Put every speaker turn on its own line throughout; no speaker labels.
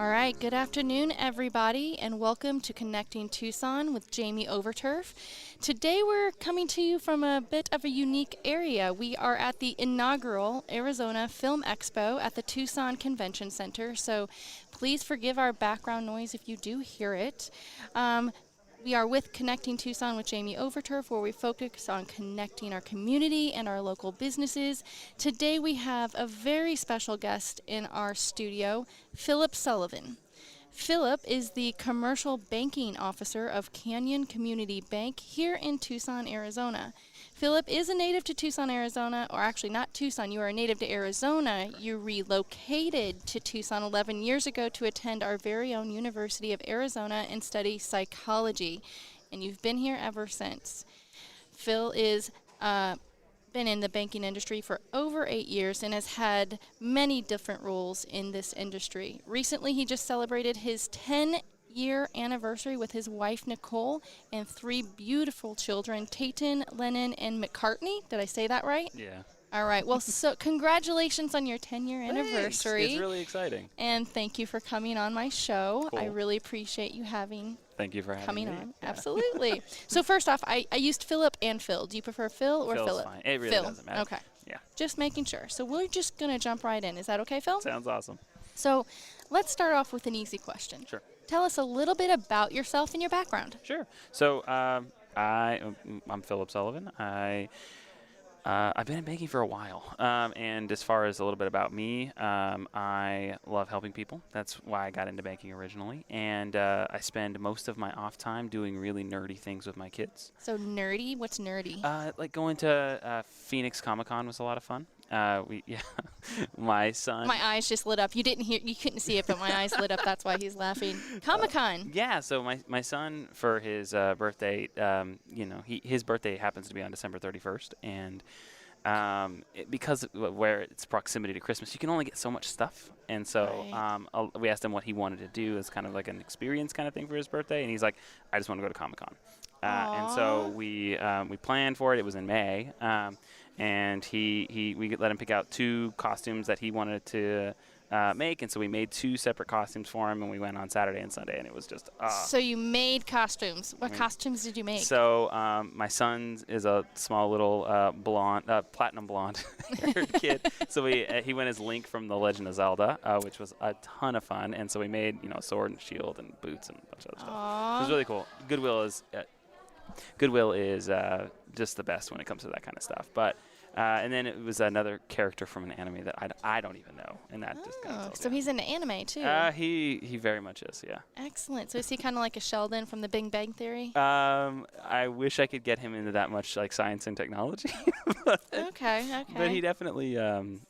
All right, good afternoon, everybody, and welcome to Connecting Tucson with Jamie Overturf. Today we're coming to you from a bit of a unique area. We are at the inaugural Arizona Film Expo at the Tucson Convention Center, so please forgive our background noise if you do hear it. We are with Connecting Tucson with Jamie Overturf, where we focus on connecting our community and our local businesses. Today we have a very special guest in our studio, Phillip Sullivan. Phillip is the Commercial Banking Officer of Canyon Community Bank here in Tucson, Arizona. Phillip is a native to Tucson, Arizona, or actually not Tucson, you are a native to Arizona. You relocated to Tucson 11 years ago to attend our very own University of Arizona and study psychology, and you've been here ever since. Phil is been in the banking industry for over 8 years and has had many different roles in this industry. Recently, he just celebrated his 10-year anniversary with his wife, Nicole, and 3 beautiful children, Tayton, Lennon, and McCartney. Did I say that right?
Yeah.
All right. Well, so congratulations on your 10-year anniversary.
It's really exciting.
And thank you for coming on my show.
Cool.
I really appreciate you
Thank you for having
coming
me.
on.
Yeah.
Absolutely. So first off, I used Phillip and Phil. Do you prefer Phil or
Phil's
Phillip?
fine. It really
Phil.
doesn't matter.
Okay.
Yeah.
Just making sure. So we're just going to jump right in. Is that okay, Phil?
Sounds awesome.
So let's start off with an easy question.
Sure.
Tell us a little bit about yourself and your background.
Sure. So I'm Phillip Sullivan. I've been in banking for a while, and as far as a little bit about me, I love helping people. That's why I got into banking originally, and I spend most of my off time doing really nerdy things with my kids.
So nerdy? What's nerdy?
Like going to Phoenix Comic-Con was a lot of fun. My son.
My eyes just lit up. You couldn't see it, but my eyes lit up. That's why he's laughing. Comic-Con.
Yeah, so my son, for his birthday, his birthday happens to be on December 31st, and because where it's proximity to Christmas, you can only get so much stuff, and so
Right.
We asked him what he wanted to do as kind of like an experience kind of thing for his birthday, and he's like, I just want to go to Comic-Con. And so we planned for it. It was in May, and we let him pick out 2 costumes that he wanted to make, and so we made 2 separate costumes for him, and we went on Saturday and Sunday, and it was just
So you made costumes. What costumes did you make?
So my son is a small little blonde, platinum blonde haired kid. So he went as Link from The Legend of Zelda, which was a ton of fun, and so we made a sword and shield and boots and a bunch of other stuff. It was really cool. Goodwill is just the best when it comes to that kind of stuff. But and then it was another character from an anime that I don't even know, and that just kind of
so he's into anime too.
He very much is, yeah.
Excellent. So is he kind of like a Sheldon from The Big Bang Theory?
I wish I could get him into that much like science and technology.
Okay.
But he definitely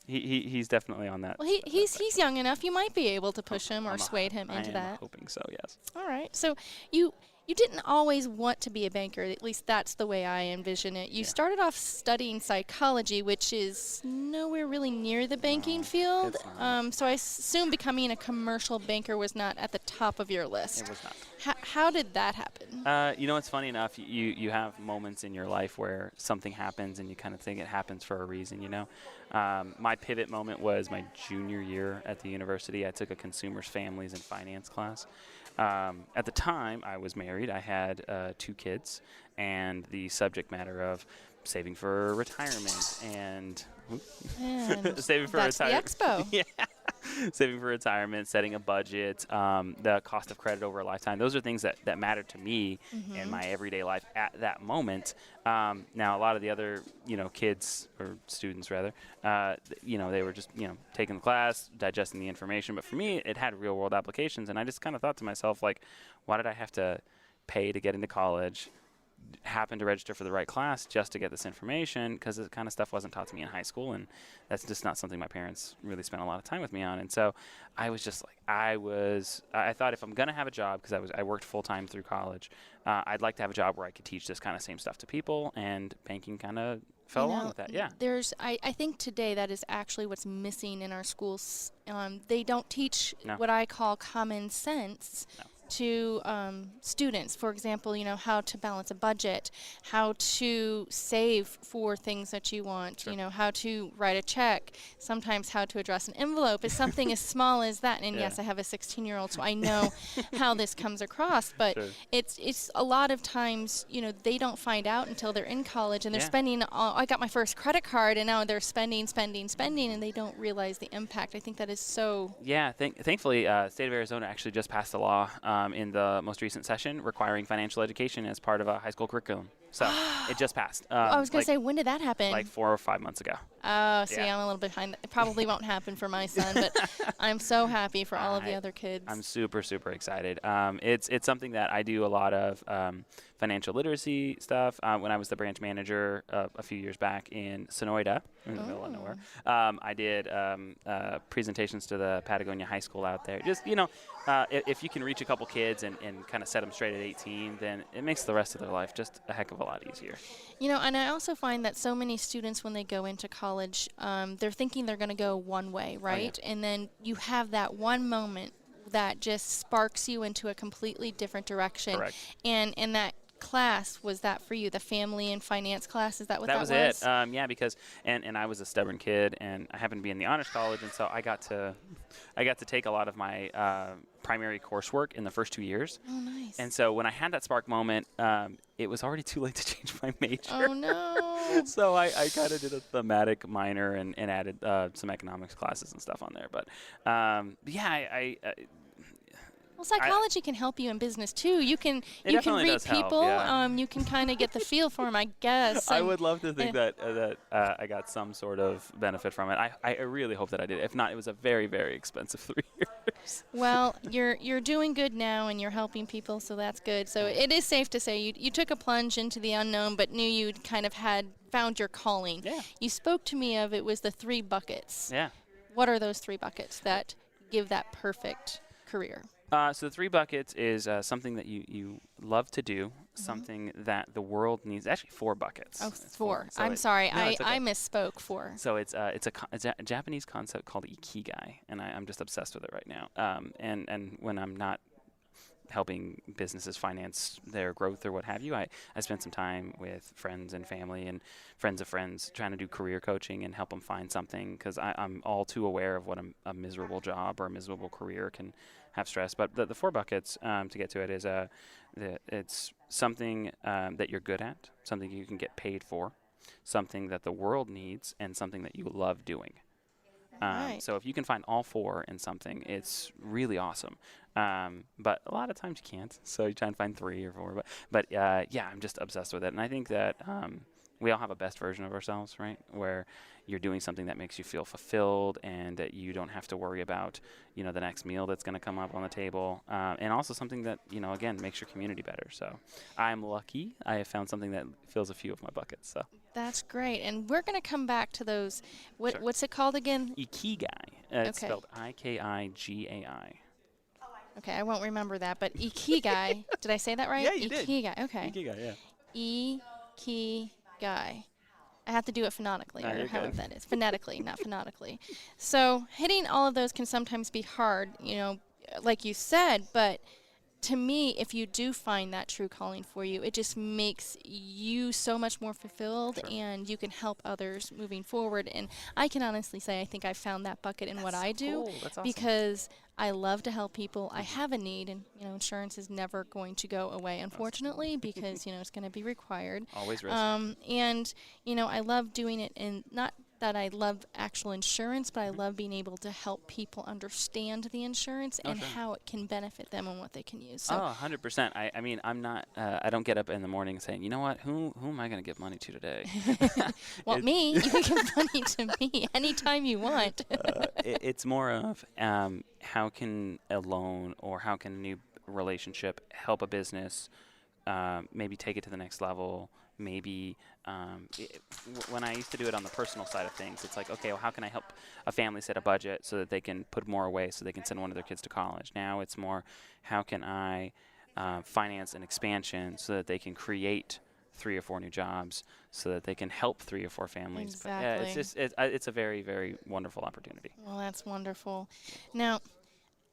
he's definitely on that.
Well, he's young enough. You might be able to push him or sway him into that.
I'm hoping so, yes.
All right. So you didn't always want to be a banker. At least that's the way I envision it. You started off studying psychology, which is nowhere really near the banking field. So I assume becoming a commercial banker was not at the top of your list.
It was not.
How did that happen?
It's funny enough. You have moments in your life where something happens and you kind of think it happens for a reason. My pivot moment was my junior year at the university. I took a consumers, families, and finance class. At the time, I was married. I had 2 kids, and the subject matter of saving for retirement and saving for
that's
retirement.
the expo.
Yeah. Saving for retirement, setting a budget, the cost of credit over a lifetime. Those are things that mattered to me in my everyday life at that moment. Now, a lot of the other, kids or students rather, they were just, taking the class, digesting the information. But for me, it had real world applications. And I just kind of thought to myself, like, why did I have to pay to get into college? Happened to register for the right class just to get this information, because this kind of stuff wasn't taught to me in high school, and that's just not something my parents really spent a lot of time with me on. And so I was just like, I thought if I'm going to have a job, because I worked full-time through college, I'd like to have a job where I could teach this kind of same stuff to people, and banking kind of fell along with that. Yeah.
I think today that is actually what's missing in our schools. They don't teach
No.
what I call common sense.
No.
to students, for example, how to balance a budget, how to save for things that you want,
Sure.
how to write a check, sometimes how to address an envelope is something as small as that. And
Yeah.
yes, I have a 16-year-old, so I know how this comes across, but
Sure.
it's a lot of times, they don't find out until they're in college and they're
Yeah.
spending, I got my first credit card, and now they're spending, and they don't realize the impact. I think that is so.
Yeah, thankfully, state of Arizona actually just passed a law in the most recent session requiring financial education as part of a high school curriculum. So it just passed.
I was going
like,
to say, when did that happen?
like 4 or 5 months ago.
Oh, see,
Yeah.
I'm a little behind. It probably won't happen for my son, but I'm so happy for all of the other kids.
I'm super, super excited. It's something that I do a lot of financial literacy stuff. When I was the branch manager a few years back in Sonoyta, in the middle of nowhere, I did presentations to the Patagonia High School out there. Just, if you can reach a couple kids and kind of set them straight at 18, then it makes the rest of their life just a heck of a lot easier.
And I also find that so many students, when they go into college, they're thinking they're going to go one way, right?
Oh, yeah.
And then you have that one moment that just sparks you into a completely different direction.
Correct.
And that class, was that for you, the family and finance class? Is that what that was?
That was it. Yeah, because and I was a stubborn kid, and I happened to be in the honors college, and so I got to take a lot of my primary coursework in the first 2 years.
Oh, nice.
And so when I had that spark moment, it was already too late to change my major.
Oh, no.
So I kind of did a thematic minor and added some economics classes and stuff on there. But yeah, I
Well, psychology can help you in business too. You can read
does help,
people.
yeah.
You can kind of get the feel for them, I guess.
I would love to think that I got some sort of benefit from it. I really hope that I did. If not, it was a very, very expensive 3 years.
Well, you're doing good now, and you're helping people, so that's good. So it is safe to say you took a plunge into the unknown, but knew you'd kind of had found your calling.
Yeah.
You spoke to me of it was the 3 buckets.
Yeah.
What are those 3 buckets that give that perfect career?
So the 3 buckets is something that you love to do, something that the world needs. Actually, 4 buckets.
Oh,
It's
4.
So
I'm sorry.
No, it's okay.
I misspoke. 4.
So it's a Japanese concept called ikigai, and I'm just obsessed with it right now. And when I'm not helping businesses finance their growth or what have you, I spend some time with friends and family and friends of friends trying to do career coaching and help them find something, because I'm all too aware of what a miserable job or a miserable career can have stress. But the 4 buckets, to get to it, is it's something that you're good at, something you can get paid for, something that the world needs, and something that you love doing.
Right.
So if you can find all 4 in something, it's really awesome. But a lot of times you can't, so you try and find 3 or 4. But yeah, I'm just obsessed with it, and I think that we all have a best version of ourselves, right? Where you're doing something that makes you feel fulfilled, and that you don't have to worry about, the next meal that's going to come up on the table, and also something that, again, makes your community better. So I'm lucky. I have found something that fills a few of my buckets. So
That's great. And we're going to come back to those.
Sure.
What's it called again?
Ikigai. It's
Okay.
spelled Ikigai.
Okay, I won't remember that, but ikigai. Did I say that right?
Yeah, you did.
Ikigai. Okay.
Ikigai, yeah.
Ikigai. I have to do it phonetically,
No,
or
you're
however
good.
that is. Phonetically, not phonetically. So hitting all of those can sometimes be hard, like you said, but to me, if you do find that true calling for you, it just makes you so much more fulfilled,
Sure.
and you can help others moving forward. And I can honestly say I think I found that bucket in what I do,
Cool. That's awesome.
because I love to help people. I have a need, and insurance is never going to go away, unfortunately, because it's going to be required.
Always risk.
And I love doing it, and not that I love actual insurance, but I love being able to help people understand the insurance and
sure.
how it can benefit them and what they can use. So
100%. I mean, I'm not. I don't get up in the morning saying, you know what? Who am I going to give money to today?
well, me, you can give money to me anytime you want.
It's more of how can a loan or how can a new relationship help a business maybe take it to the next level. Maybe when I used to do it on the personal side of things, it's like, okay, well, how can I help a family set a budget so that they can put more away so they can send one of their kids to college? Now it's more, how can I finance an expansion so that they can create 3 or 4 new jobs so that they can help 3 or 4 families. But,
Exactly.
it's a very, very wonderful opportunity.
Well, that's wonderful. Now,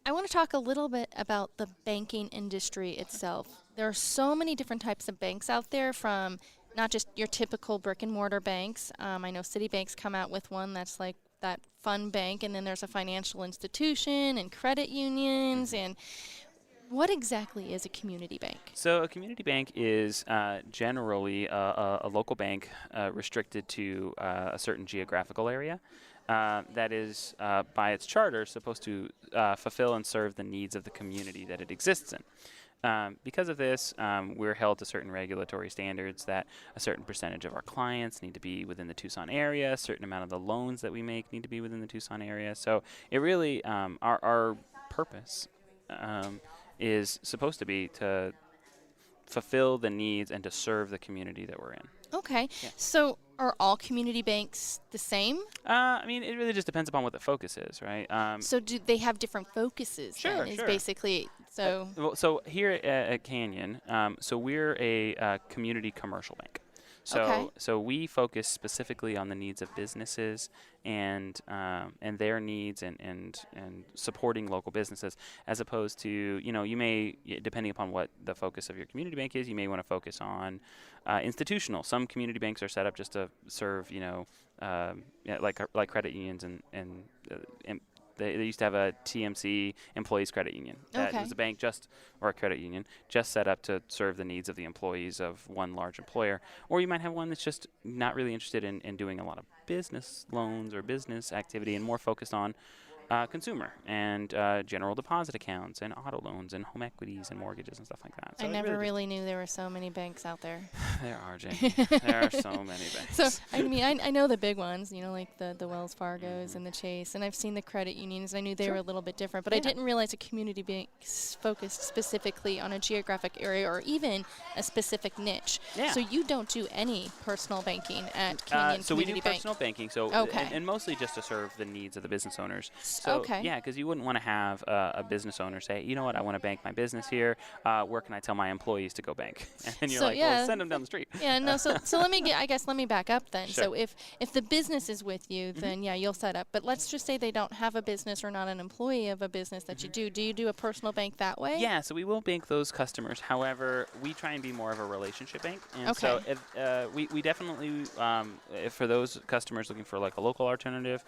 I want to talk a little bit about the banking industry itself. There are so many different types of banks out there, from not just your typical brick and mortar banks. I know Citibank's come out with one that's like that fun bank, and then there's a financial institution and credit unions. And what exactly is a community bank?
So a community bank is generally a local bank restricted to a certain geographical area that is, by its charter, supposed to fulfill and serve the needs of the community that it exists in. Because of this, we're held to certain regulatory standards that a certain percentage of our clients need to be within the Tucson area, a certain amount of the loans that we make need to be within the Tucson area. So it really, our purpose is supposed to be to fulfill the needs and to serve the community that we're in.
Okay.
Yeah.
So are all community banks the same?
I mean, it really just depends upon what the focus is, right?
So do they have different focuses?
Sure,
then, is
sure.
basically so.
Well, so here at Canyon, so we're a community commercial bank.
Okay.
So we focus specifically on the needs of businesses and their needs and supporting local businesses, as opposed to, you may, depending upon what the focus of your community bank is, you may want to focus on institutional. Some community banks are set up just to serve, like credit unions and they used to have a TMC employees credit union. That was a bank or a credit union just set up to serve the needs of the employees of one large employer. Or you might have one that's just not really interested in doing a lot of business loans or business activity and more focused on consumer and general deposit accounts and auto loans and home equities and mortgages and stuff like that. So
I never really knew there were so many banks out there.
There are, Jamie. There are so many banks.
So, I mean, I know the big ones, like the Wells Fargos and the Chase, and I've seen the credit unions. I knew they were a little bit different, but I didn't realize a community bank focused specifically on a geographic area or even a specific niche.
Yeah.
So you don't do any personal banking at Canyon
so we
Community
do
Bank?
personal banking, and mostly just to serve the needs of the business owners. So,
okay.
Yeah, because you wouldn't want to have a business owner say, you know what, I want to bank my business here. Where can I tell my employees to go bank? And then you're well, send them down the street.
Yeah, no. So let me back up then.
Sure.
So if the business is with you, then you'll set up. But let's just say they don't have a business or not an employee of a business that you do. Do you do a personal bank that way?
Yeah, so we will bank those customers. However, we try and be more of a relationship bank. And
Okay.
so if, we definitely, for those customers looking for like a local alternative,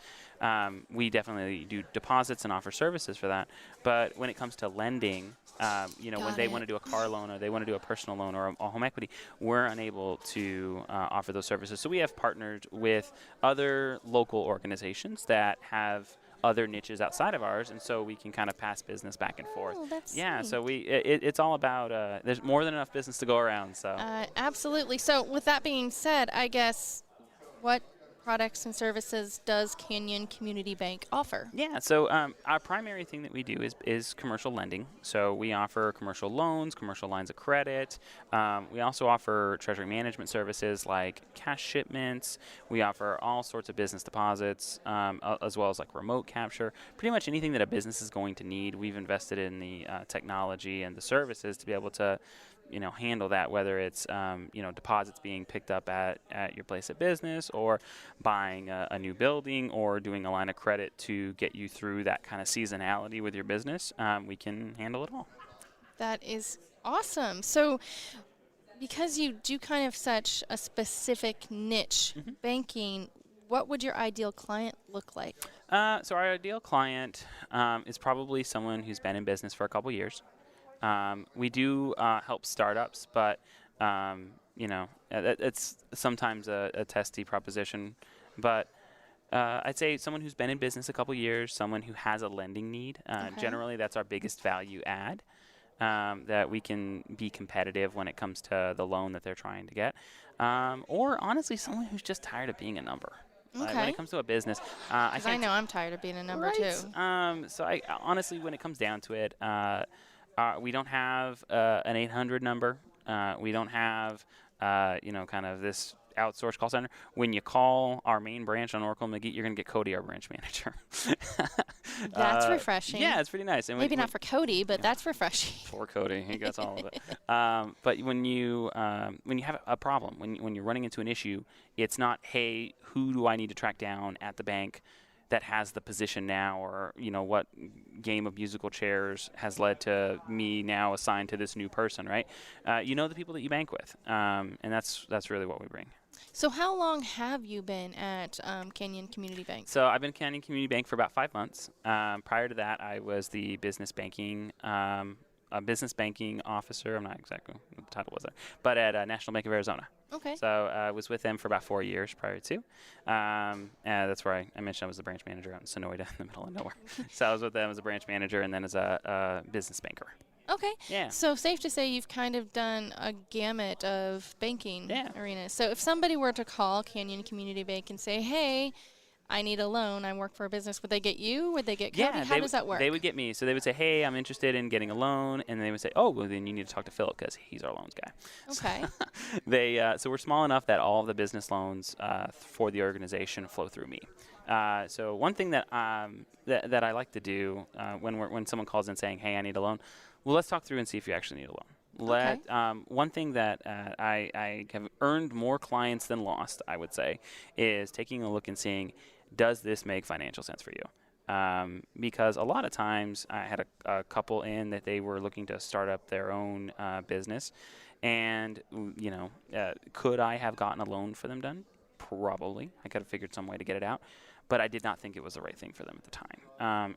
we definitely do deposits and offer services for that. But when it comes to lending, when they want to do a car loan or they want to do a personal loan or a home equity, we're unable to offer those services. So we have partnered with other local organizations that have other niches outside of ours, and so we can kind of pass business back and forth.
Oh, that's
Yeah,
sweet.
so it's all about there's more than enough business to go around. So
Absolutely. So with that being said, I guess what products and services does Canyon Community Bank offer?
Yeah, so our primary thing that we do is commercial lending. So we offer commercial loans, commercial lines of credit. We also offer treasury management services like cash shipments. We offer all sorts of business deposits, as well as like remote capture. Pretty much anything that a business is going to need, we've invested in the technology and the services to be able to handle that, whether it's, deposits being picked up at your place of business or buying a new building or doing a line of credit to get you through that kind of seasonality with your business. We can handle it all.
That is awesome. So because you do kind of such a specific niche banking, what would your ideal client look like?
So our ideal client is probably someone who's been in business for a couple years. We do help startups, but it's sometimes a testy proposition. But I'd say someone who's been in business a couple years, someone who has a lending need. Generally, that's our biggest value add, that we can be competitive when it comes to the loan that they're trying to get. Or honestly, someone who's just tired of being a number. When it comes to a business,
I know I'm tired of being a number too.
So I honestly, when it comes down to it, we don't have an 800 number. We don't have, kind of this outsourced call center. When you call our main branch on Oracle and McGee, you're going to get Cody, our branch manager.
That's refreshing.
Yeah, it's pretty nice. And
maybe not for Cody, but that's refreshing.
Poor Cody, he gets all of it. But when you have a problem, when you're running into an issue, it's not, hey, who do I need to track down at the bank that has the position now, or what game of musical chairs has led to me now assigned to this new person, right? The people that you bank with, and that's really what we bring.
So how long have you been at Canyon Community Bank?
So I've been at Canyon Community Bank for about 5 months. Prior to that, I was the business banking a business banking officer. I'm not exactly what the title was there, but at National Bank of Arizona.
Okay.
So I was with them for about 4 years prior to. That's where I mentioned I was the branch manager out in Sonoyta in the middle of nowhere. So I was with them as a branch manager and then as a business banker.
Okay.
Yeah.
So safe to say you've kind of done a gamut of banking arenas. So if somebody were to call Canyon Community Bank and say, hey, I need a loan, I work for a business, would they get you? Would they get Cody? How does that work?
They would get me. So they would say, hey, I'm interested in getting a loan. And they would say, oh, well, then you need to talk to Phillip because he's our loans guy.
Okay.
So we're small enough that all of the business loans for the organization flow through me. So one thing that I like to do when someone calls in saying, hey, I need a loan, well, let's talk through and see if you actually need a loan. One thing that I have earned more clients than lost, I would say, is taking a look and seeing, does this make financial sense for you? Because a lot of times I had a couple in that they were looking to start up their own business, and could I have gotten a loan for them done? Probably. I could have figured some way to get it out. But I did not think it was the right thing for them at the time.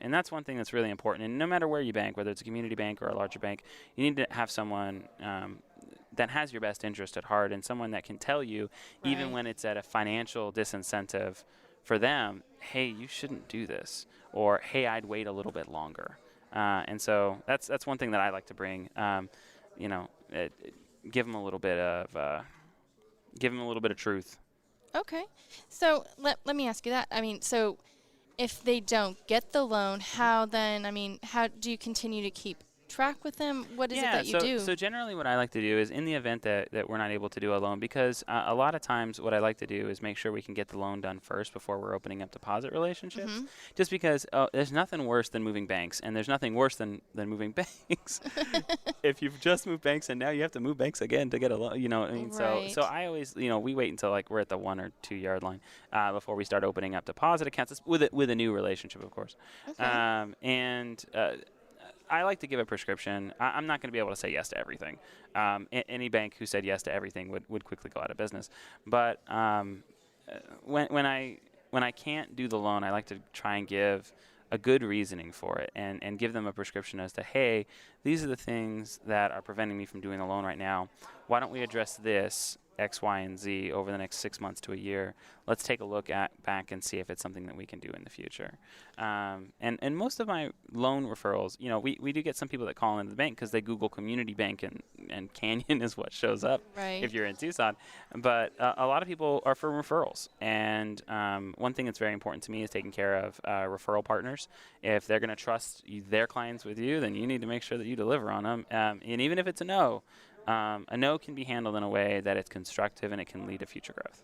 And that's one thing that's really important. And no matter where you bank, whether it's a community bank or a larger bank, you need to have someone that has your best interest at heart and someone that can tell you, even when it's at a financial disincentive for them, hey, you shouldn't do this, or hey, I'd wait a little bit longer. And so that's one thing that I like to bring. Give them a little bit of truth.
Okay. So let me ask you that. I mean, so if they don't get the loan, how do you continue to keep track with them? What is it that you do?
So generally what I like to do is, in the event that we're not able to do a loan, because a lot of times what I like to do is make sure we can get the loan done first before we're opening up deposit relationships. Mm-hmm. Just because there's nothing worse than moving banks, and there's nothing worse than moving banks. If you've just moved banks and now you have to move banks again to get a loan,
Right.
So I always, we wait until we're at the 1 or 2 yard line before we start opening up deposit accounts with a new relationship, of course. Okay. I like to give a prescription. I'm not going to be able to say yes to everything. Any bank who said yes to everything would quickly go out of business. But when I can't do the loan, I like to try and give a good reasoning for it and give them a prescription as to, hey, these are the things that are preventing me from doing the loan right now. Why don't we address this, X, Y, and Z over the next 6 months to a year? Let's take a look back and see if it's something that we can do in the future. And most of my loan referrals, we do get some people that call into the bank because they Google community bank and Canyon is what shows up if you're in Tucson. But a lot of people are for referrals. And one thing that's very important to me is taking care of referral partners. If they're going to trust their clients with you, then you need to make sure that you deliver on them. And even if it's a no can be handled in a way that it's constructive and it can lead to future growth.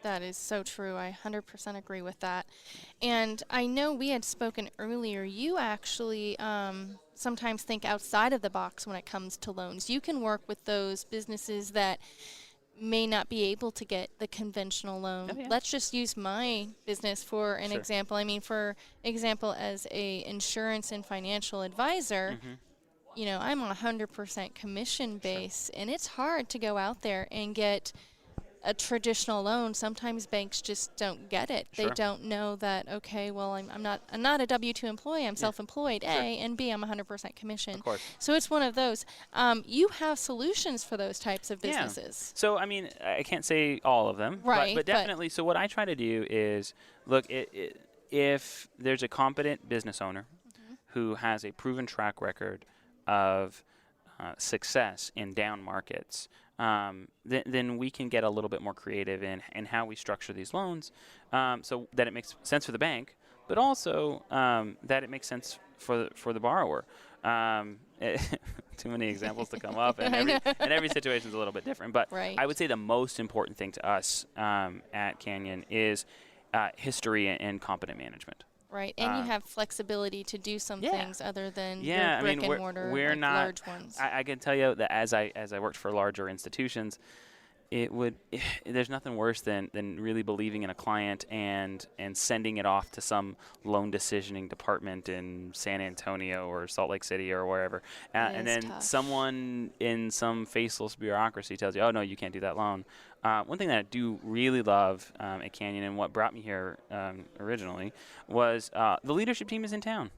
That is so true. I 100% agree with that. And I know we had spoken earlier, you actually sometimes think outside of the box when it comes to loans. You can work with those businesses that may not be able to get the conventional loan. Oh, yeah. Let's just use my business for an example. I mean, for example, as a insurance and financial advisor, I'm 100% commission base, and it's hard to go out there and get a traditional loan. Sometimes banks just don't get it. They don't know that, okay, well, I'm not a W-2 employee. I'm self-employed, A, and B, I'm 100% commission.
Of course.
So it's one of those. You have solutions for those types of businesses.
So, I mean, I can't say all of them.
Right.
But definitely, so what I try to do is, look, if there's a competent business owner who has a proven track record of success in down markets, then we can get a little bit more creative in how we structure these loans, so that it makes sense for the bank, but also that it makes sense for the borrower. Too many examples to come up, and every situation is a little bit different. But I would say the most important thing to us at Canyon is history and competent management.
Right, and you have flexibility to do some things other than the brick and mortar,
we're not
large ones.
I can tell you that as I worked for larger institutions, it would there's nothing worse than really believing in a client and sending it off to some loan decisioning department in San Antonio or Salt Lake City or wherever,
That
and
is
then
tough.
someone in some faceless bureaucracy tells you, oh no, you can't do that loan. One thing that I do really love at Canyon, and what brought me here originally, was the leadership team is in town.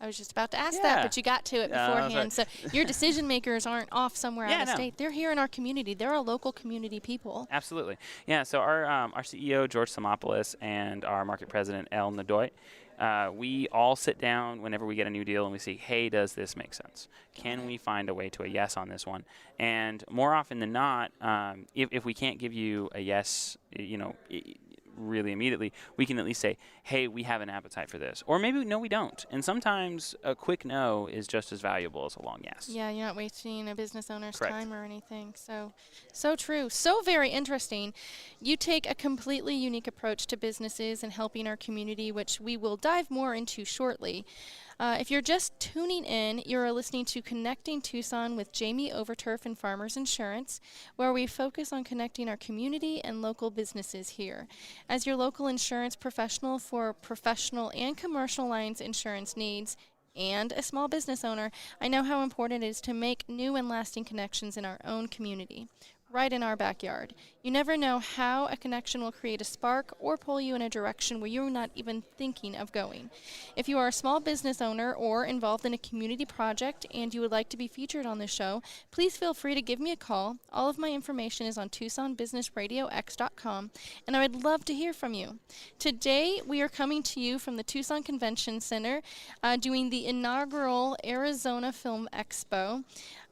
I was just about to ask that,
Yeah.
but you got to it
Sorry.
beforehand. So your decision makers aren't off somewhere out
Yeah,
of
no.
state. They're here in our community. They're our local community people.
Absolutely. Yeah, so our CEO, George Samopoulos, and our market president, El Nadoy, we all sit down whenever we get a new deal and we say, hey, does this make sense? Can we find a way to a yes on this one? And more often than not, if we can't give you a yes, really immediately, we can at least say, hey, we have an appetite for this. Or maybe, no, we don't. And sometimes a quick no is just as valuable as a long yes.
Yeah, you're not wasting a business owner's
Correct.
time or anything. So true. So very interesting. You take a completely unique approach to businesses and helping our community, which we will dive more into shortly. If you're just tuning in, you're listening to Connecting Tucson with Jamie Overturf and Farmers Insurance, where we focus on connecting our community and local businesses here. As your local insurance professional for professional and commercial lines insurance needs, and a small business owner, I know how important it is to make new and lasting connections in our own community, right in our backyard. You never know how a connection will create a spark or pull you in a direction where you're not even thinking of going. If you are a small business owner or involved in a community project and you would like to be featured on this show, please feel free to give me a call. All of my information is on TucsonBusinessRadioX.com, and I would love to hear from you. Today, we are coming to you from the Tucson Convention Center doing the inaugural Arizona Film Expo.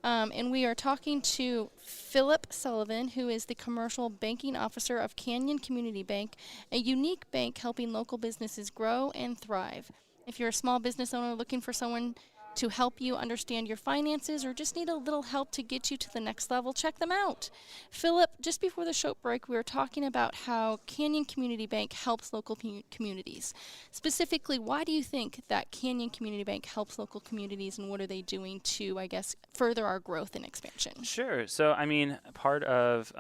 And we are talking to Phillip Sullivan, who is the Commercial Banking Officer of Canyon Community Bank, a unique bank helping local businesses grow and thrive. If you're a small business owner looking for someone to help you understand your finances or just need a little help to get you to the next level, check them out. Phillip, just before the show break, we were talking about how Canyon Community Bank helps local communities. Specifically, why do you think that Canyon Community Bank helps local communities, and what are they doing to, I guess, further our growth and expansion?
Sure. So, I mean, part of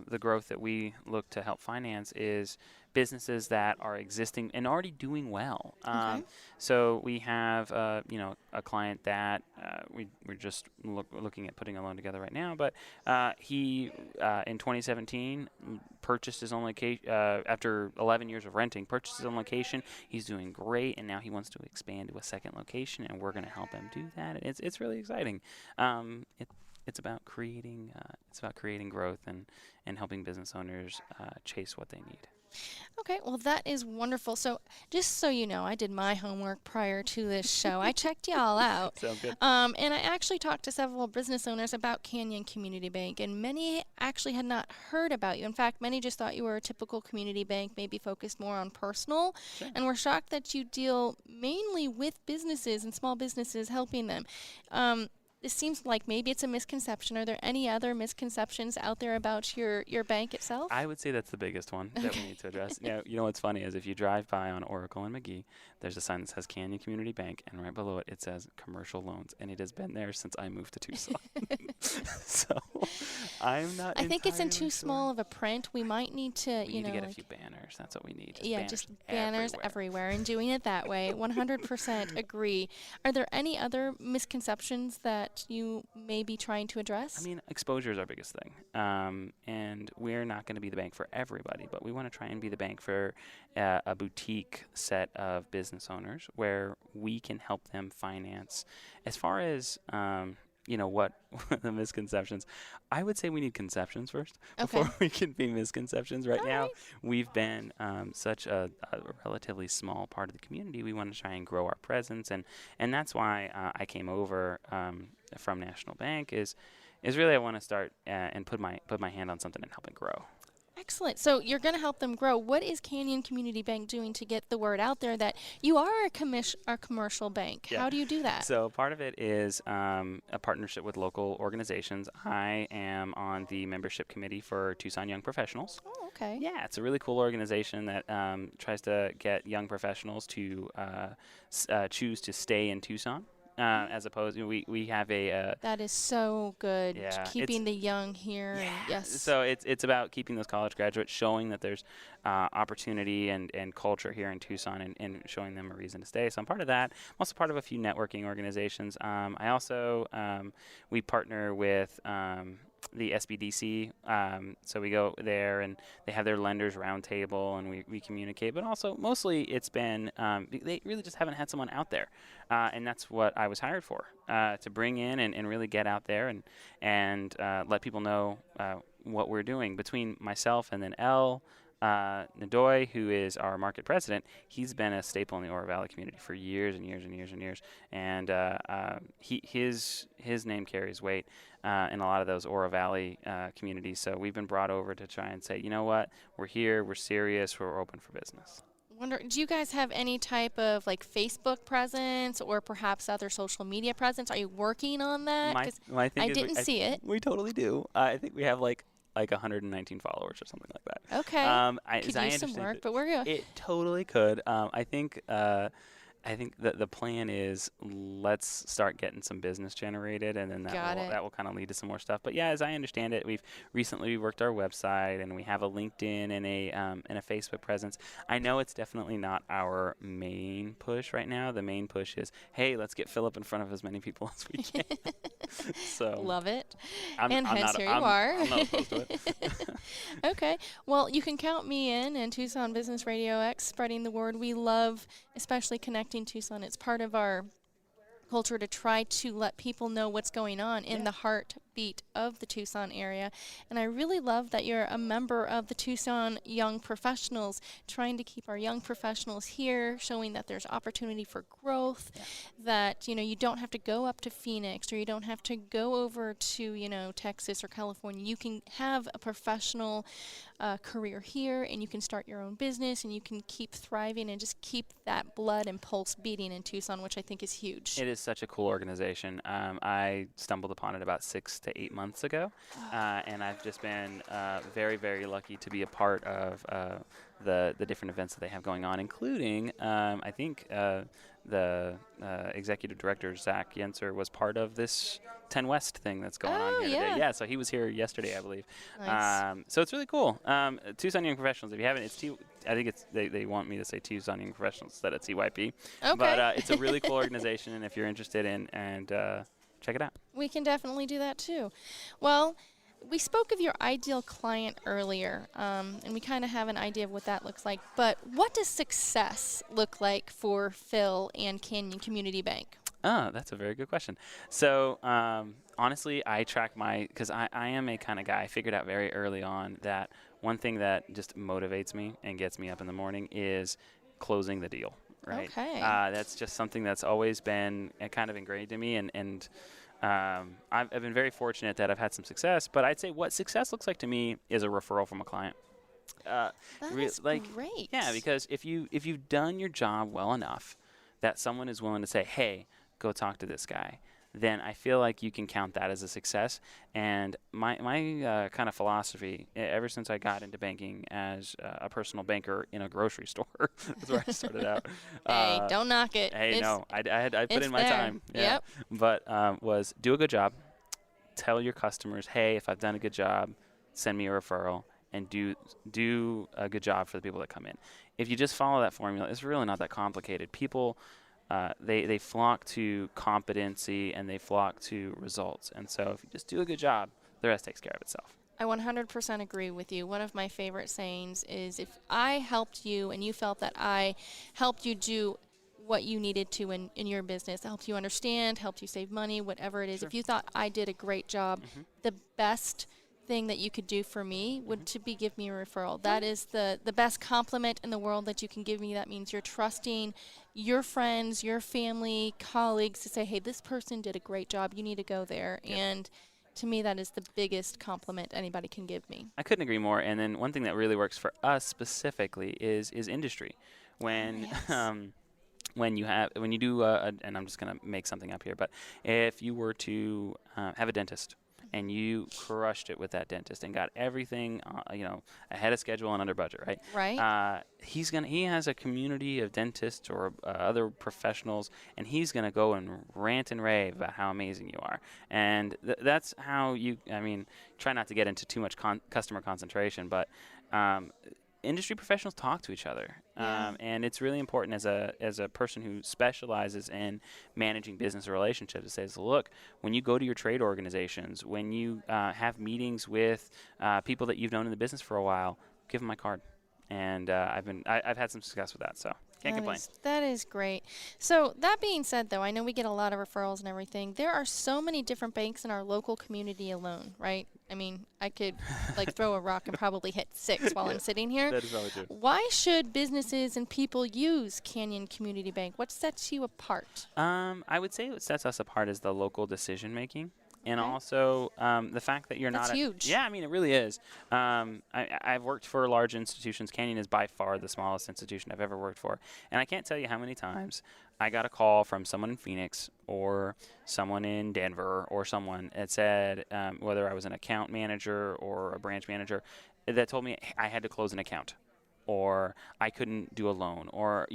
the growth that we look to help finance is businesses that are existing and already doing well.
Okay.
So we have, a client that we're just looking at putting a loan together right now. But he, in 2017, purchased his own location after 11 years of renting. Purchased his own location. He's doing great, and now he wants to expand to a second location, and we're going to help him do that. It's really exciting. It's about creating growth and helping business owners chase what they need.
Okay, well, that is wonderful. So, just so you know, I did my homework prior to this show. I checked y'all out.
Sounds good.
And I actually talked to several business owners about Canyon Community Bank, and many actually had not heard about you. In fact, many just thought you were a typical community bank, maybe focused more on personal,
Sure.
and were shocked that you deal mainly with businesses and small businesses, helping them. This seems like maybe it's a misconception. Are there any other misconceptions out there about your bank itself?
I would say that's the biggest one that we need to address. You know what's funny is if you drive by on Oracle and McGee, there's a sign that says Canyon Community Bank, and right below it, it says commercial loans, and it has been there since I moved to Tucson. So I'm not.
I think it's in too
entirely
small
sure.
of a print. We might need to,
We need to get a few banners. That's what we need.
just banners everywhere and doing it that way. 100% agree. Are there any other misconceptions that you may be trying to address?
I mean, exposure is our biggest thing. And we're not going to be the bank for everybody, but we want to try and be the bank for a boutique set of business owners where we can help them finance. As far as, what the misconceptions, I would say we need conceptions first before we can be misconceptions. Right now, we've been such a relatively small part of the community. We want to try and grow our presence, and that's why I came over from National Bank is really I want to start and put my hand on something and help it grow.
Excellent. So you're going to help them grow. What is Canyon Community Bank doing to get the word out there that you are a commercial bank?
Yeah.
How do you do that?
So part of it is a partnership with local organizations. I am on the membership committee for Tucson Young Professionals.
Oh, okay.
Yeah, it's a really cool organization that tries to get young professionals to choose to stay in Tucson. as opposed we have a
that is so good.
yeah,
Keeping the young here, and yes.
so it's about keeping those college graduates, showing that there's opportunity and culture here in Tucson, and showing them a reason to stay. So I'm part of that. I'm also part of a few networking organizations. I also we partner with the SBDC, so we go there and they have their lenders roundtable and we communicate, but also mostly it's been they really just haven't had someone out there, and that's what I was hired for, to bring in and really get out there and let people know what we're doing. Between myself and then Nadoy, who is our market president, he's been a staple in the Oro Valley community for years and years and years and years, and his name carries weight in a lot of those Oro Valley communities. So we've been brought over to try and say, you know what, we're here, we're serious, we're open for business.
Do you guys have any type of like Facebook presence or perhaps other social media presence? Are you working on that?
My thing
I
is
didn't see it.
We totally do. I think we have like 119 followers or something like that.
Okay. Could use some work, but we're good.
It totally could. I think that the plan is let's start getting some business generated, and then that will kind of lead to some more stuff. But yeah, as I understand it, we've recently worked our website, and we have a LinkedIn and a Facebook presence. I know it's definitely not our main push right now. The main push is, hey, let's get Phillip in front of as many people as we can. So
love it.
I'm
hence here you are.
I'm not opposed to it.
Okay. Well, you can count me in, and Tucson Business Radio X, spreading the word. We love, especially connecting Tucson. It's part of our culture to try to let people know what's going on in the heartbeat of the Tucson area. And I really love that you're a member of the Tucson Young Professionals, trying to keep our young professionals here, showing that there's opportunity for growth, that, you don't have to go up to Phoenix, or you don't have to go over to, Texas or California. You can have a professional career here, and you can start your own business, and you can keep thriving and just keep that blood and pulse beating in Tucson, which I think is huge.
It is such a cool organization. I stumbled upon it about 6 to 8 months ago, and I've just been very, very lucky to be a part of the different events that they have going on, including I think the executive director, Zach Yenser, was part of this 10 West thing that's going on here today. Yeah, so he was here yesterday, I believe.
Nice.
So it's really cool. Tucson Young Professionals, if you haven't, I think they want me to say Tucson Young Professionals instead of TYP.
Okay.
But it's a really cool organization, and if you're interested in, check it out.
We can definitely do that too. Well, we spoke of your ideal client earlier, and we kind of have an idea of what that looks like. But what does success look like for Phil and Canyon Community Bank?
Oh, that's a very good question. So honestly, I track because I am a kind of guy. I figured out very early on that one thing that just motivates me and gets me up in the morning is closing the deal. Right.
Okay.
That's just something that's always been kind of ingrained in me, and I've been very fortunate that I've had some success. But I'd say what success looks like to me is a referral from a client.
That is great.
Yeah, because if you've done your job well enough that someone is willing to say, hey, go talk to this guy, then I feel like you can count that as a success. And my kind of philosophy, ever since I got into banking as a personal banker in a grocery store, that's where I started out.
Hey, don't knock it.
Hey, no, I put in my time. Yeah.
Yep.
But was do a good job. Tell your customers, hey, if I've done a good job, send me a referral, and do a good job for the people that come in. If you just follow that formula, it's really not that complicated. People, they flock to competency, and they flock to results. And so if you just do a good job, the rest takes care of itself.
I 100% agree with you. One of my favorite sayings is, if I helped you and you felt that I helped you do what you needed to in your business, helped you understand, helped you save money, whatever it is, if you thought I did a great job, the best thing that you could do for me would to be give me a referral. That is the best compliment in the world that you can give me. That means you're trusting your friends, your family, colleagues to say, hey, this person did a great job, you need to go there. And to me, that is the biggest compliment anybody can give me.
I couldn't agree more. And then one thing that really works for us specifically is industry. When when you do and I'm just going to make something up here, but if you were to have a dentist and you crushed it with that dentist and got everything, ahead of schedule and under budget, right?
Right.
He has a community of dentists or other professionals, and he's gonna go and rant and rave about how amazing you are. And that's how try not to get into too much customer concentration, but industry professionals talk to each other, and it's really important as a person who specializes in managing business relationships. It says, look, when you go to your trade organizations, when you have meetings with people that you've known in the business for a while, give them my card. And I've had some success with that, so can't complain.
That is great. So that being said, though, I know we get a lot of referrals and everything. There are so many different banks in our local community alone, right? I mean, I could throw a rock and probably hit 6 while I'm sitting here.
That is probably true.
Why should businesses and people use Canyon Community Bank? What sets you apart?
I would say what sets us apart is the local decision making. And also the fact that
That's huge.
Yeah, I mean, it really is. I've worked for large institutions. Canyon is by far the smallest institution I've ever worked for. And I can't tell you how many times I got a call from someone in Phoenix or someone in Denver or someone that said, whether I was an account manager or a branch manager, that told me I had to close an account, or I couldn't do a loan, or,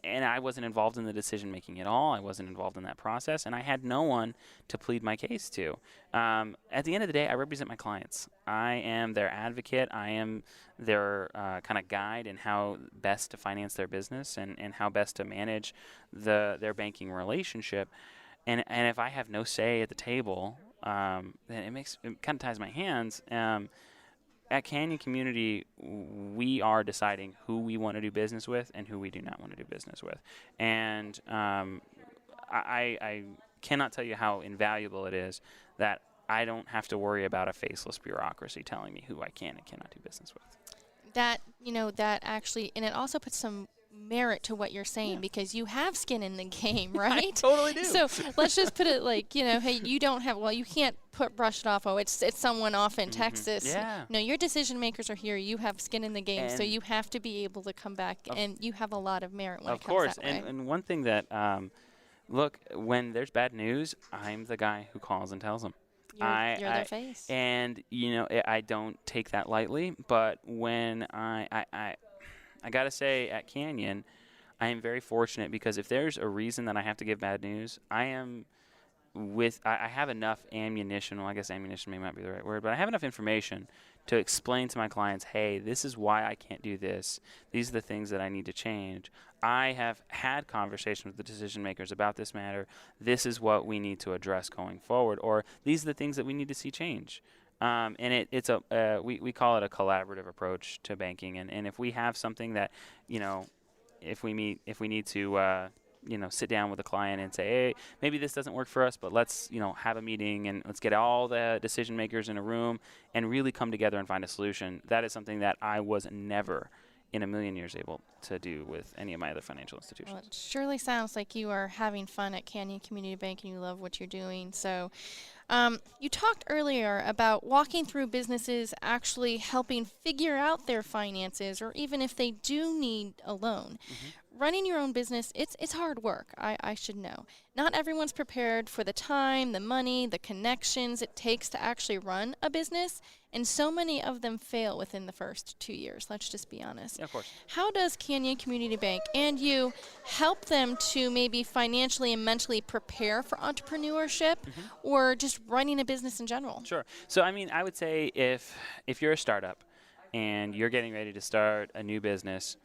and I wasn't involved in the decision making at all. I wasn't involved in that process, and I had no one to plead my case to. At the end of the day, I represent my clients. I am their advocate. I am their kind of guide in how best to finance their business and how best to manage their banking relationship. And if I have no say at the table, then it kind of ties my hands. At Canyon Community, we are deciding who we want to do business with and who we do not want to do business with. And I cannot tell you how invaluable it is that I don't have to worry about a faceless bureaucracy telling me who I can and cannot do business with.
That actually, and it also puts some merit to what you're saying, because you have skin in the game, right?
I totally do.
So let's just put it hey, you don't have, you can't brush it off. Oh, it's someone off in Texas.
Yeah.
No, your decision makers are here. You have skin in the game,
And
so you have to be able to come back, and you have a lot of merit when it comes
course.
that way.
And one thing that, look, when there's bad news, I'm the guy who calls and tells them.
You're their face.
And, I don't take that lightly, but when I got to say, at Canyon, I am very fortunate, because if there's a reason that I have to give bad news, I have enough ammunition. Well, I guess ammunition may not be the right word, but I have enough information to explain to my clients, hey, this is why I can't do this. These are the things that I need to change. I have had conversations with the decision makers about this matter. This is what we need to address going forward, or these are the things that we need to see change. And we call it a collaborative approach to banking. And if we have something that, if we need to, sit down with a client and say, hey, maybe this doesn't work for us, but let's, have a meeting and let's get all the decision makers in a room and really come together and find a solution. That is something that I was never in a million years able to do with any of my other financial institutions.
Well, it surely sounds like you are having fun at Canyon Community Bank and you love what you're doing. So you talked earlier about walking through businesses actually helping figure out their finances, or even if they do need a loan. Running your own business, it's hard work, I should know. Not everyone's prepared for the time, the money, the connections it takes to actually run a business, and so many of them fail within the first 2 years. Let's just be honest.
Yeah, of course.
How does Canyon Community Bank and you help them to maybe financially and mentally prepare for entrepreneurship or just running a business in general?
Sure. So, I would say if you're a startup and you're getting ready to start a new business,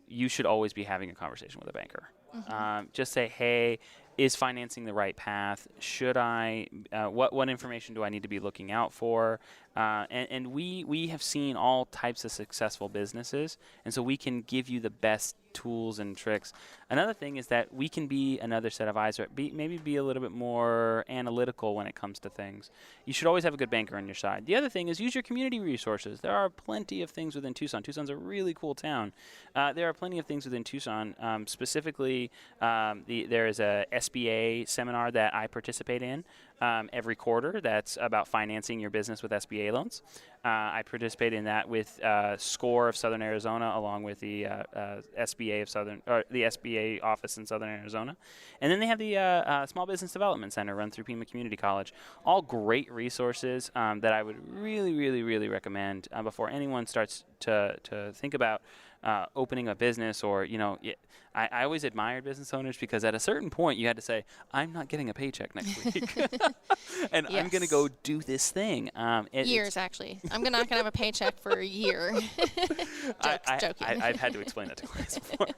you should always be having a conversation with a banker. Just say, hey, is financing the right path? Should I, what information do I need to be looking out for? And we have seen all types of successful businesses, and so we can give you the best tools and tricks. Another thing is that we can be another set of eyes, or maybe be a little bit more analytical when it comes to things. You should always have a good banker on your side. The other thing is use your community resources. There are plenty of things within Tucson. Tucson's a really cool town. There are plenty of things within Tucson. Specifically, there is a SBA seminar that I participate in. every quarter that's about financing your business with SBA loans. I participate in that with SCORE of Southern Arizona, along with the the SBA office in Southern Arizona, and then they have the Small Business Development Center run through Pima Community College. All great resources that I would really, really, really recommend before anyone starts to think about opening a business, or I always admired business owners because at a certain point you had to say, I'm not getting a paycheck next week, and
Yes.
I'm going to go do this thing.
Years, actually. I'm not going to have a paycheck for a year. Joking.
I've had to explain that to clients before.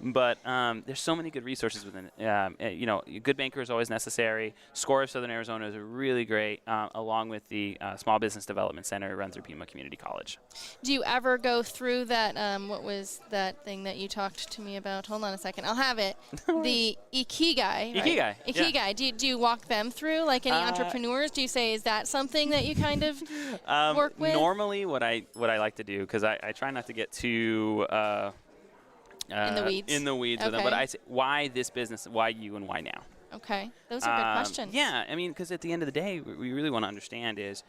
But there's so many good resources within it. Good banker is always necessary. SCORE of Southern Arizona is really great, along with the Small Business Development Center run through Pima Community College.
Do you ever go through that, what was that thing that you talked to me about? Hold on a second. I'll have it. The Ikigai, right? Ikigai.
Yeah.
Do you walk them through, like any entrepreneurs? Do you say, is that something that you kind of work with?
Normally, what I like to do, because I try not to get too
in the weeds
with them, but I say, why this business, why you, and why now?
Okay, those are good questions.
Yeah, I mean, because at the end of the day, what we really want to understand is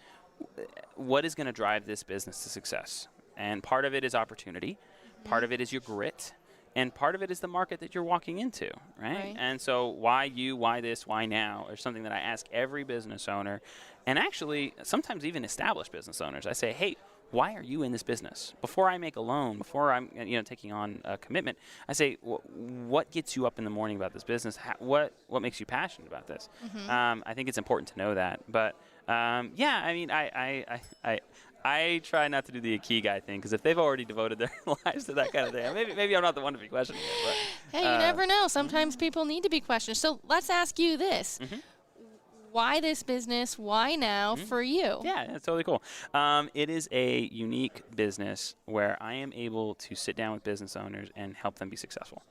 what is going to drive this business to success. And part of it is opportunity, part of it is your grit, and part of it is the market that you're walking into, right? And so why you, why this, why now, is something that I ask every business owner, and actually sometimes even established business owners. I say, hey, why are you in this business? Before I make a loan, before I'm taking on a commitment, I say, what gets you up in the morning about this business? What makes you passionate about this? I think it's important to know that. But yeah, I mean, I try not to do the Ikigai thing, because if they've already devoted their lives to that kind of thing, maybe I'm not the one to be questioning it. But,
hey, you never know. Sometimes people need to be questioned. So let's ask you this. Why this business? Why now for you?
Yeah, that's totally cool. It is a unique business where I am able to sit down with business owners and help them be successful.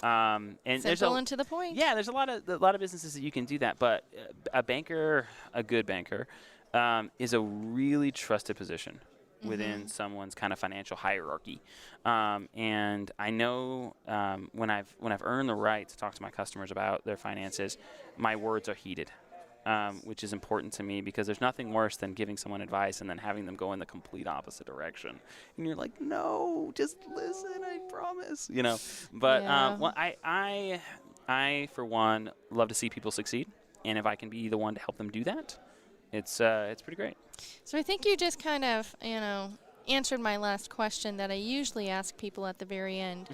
And
Simple and to the point.
Yeah, there's a lot of businesses that you can do that, but a good banker, is a really trusted position within someone's kind of financial hierarchy. And I know when I've earned the right to talk to my customers about their finances, my words are heeded. Which is important to me, because there's nothing worse than giving someone advice and then having them go in the complete opposite direction. And you're like, no, just listen, I promise. But well, I for one love to see people succeed, and if I can be the one to help them do that, it's pretty great.
So I think you just kind of answered my last question that I usually ask people at the very end.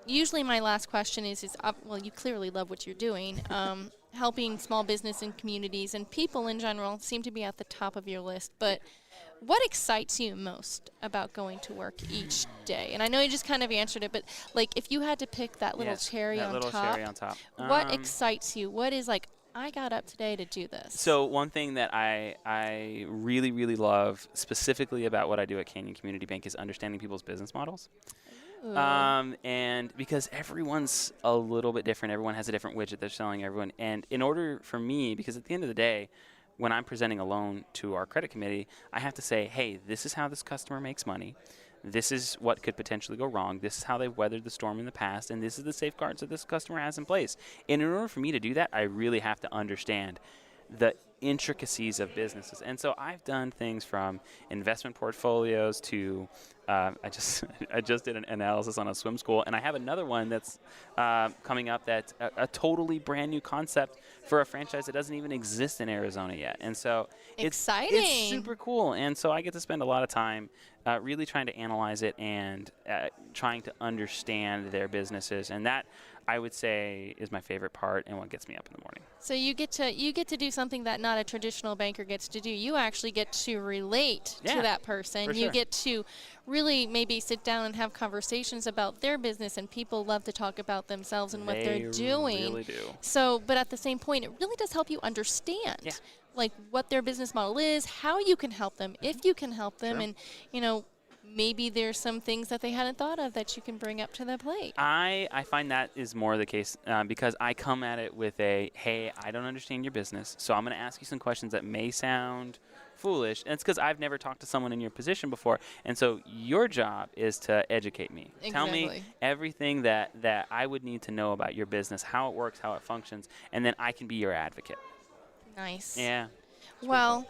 Usually my last question is well, you clearly love what you're doing. Helping small business and communities and people in general seem to be at the top of your list. But what excites you most about going to work each day? And I know you just kind of answered it, but like if you had to pick that little cherry on top, what excites you? What is like, I got up today to do this?
So one thing that I really, really love specifically about what I do at Canyon Community Bank is understanding people's business models. And because everyone's a little bit different, everyone has a different widget they're selling everyone. And in order for me, because at the end of the day, when I'm presenting a loan to our credit committee, I have to say, hey, this is how this customer makes money. This is what could potentially go wrong. This is how they've weathered the storm in the past. And this is the safeguards that this customer has in place. And in order for me to do that, I really have to understand the intricacies of businesses. And so I've done things from investment portfolios to I just did an analysis on a swim school, and I have another one that's coming up that's a totally brand new concept for a franchise that doesn't even exist in Arizona yet. And so
exciting.
It's super cool. And so I get to spend a lot of time really trying to analyze it and trying to understand their businesses. And that, I would say, is my favorite part and what gets me up in the morning.
So you get to do something that not a traditional banker gets to do. You actually get to relate to that person. You get to really maybe sit down and have conversations about their business, and people love to talk about themselves and what they're doing.
They really do.
So, but at the same point, it really does help you understand like what their business model is, how you can help them, if you can help them, and maybe there's some things that they hadn't thought of that you can bring up to the plate.
I find that is more the case because I come at it with hey, I don't understand your business, so I'm going to ask you some questions that may sound foolish. And it's because I've never talked to someone in your position before. And so your job is to educate me.
Exactly.
Tell me everything that I would need to know about your business, how it works, how it functions, and then I can be your advocate.
Nice.
Yeah. It's pretty fun.
Well,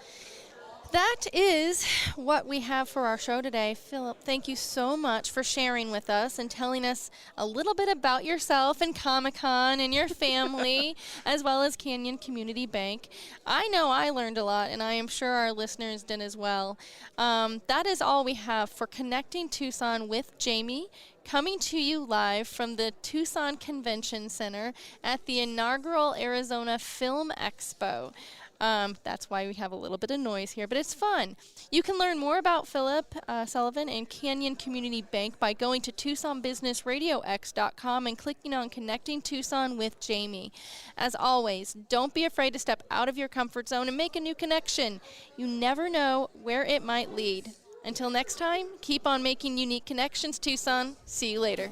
that is what we have for our show today. Phillip, thank you so much for sharing with us and telling us a little bit about yourself and Comic-Con and your family, as well as Canyon Community Bank. I know I learned a lot, and I am sure our listeners did as well. That is all we have for Connecting Tucson with Jamie, coming to you live from the Tucson Convention Center at the inaugural Arizona Film Expo. That's why we have a little bit of noise here, but it's fun. You can learn more about Phillip Sullivan and Canyon Community Bank by going to TucsonBusinessRadioX.com and clicking on Connecting Tucson with Jamie. As always, don't be afraid to step out of your comfort zone and make a new connection. You never know where it might lead. Until next time, keep on making unique connections, Tucson. See you later.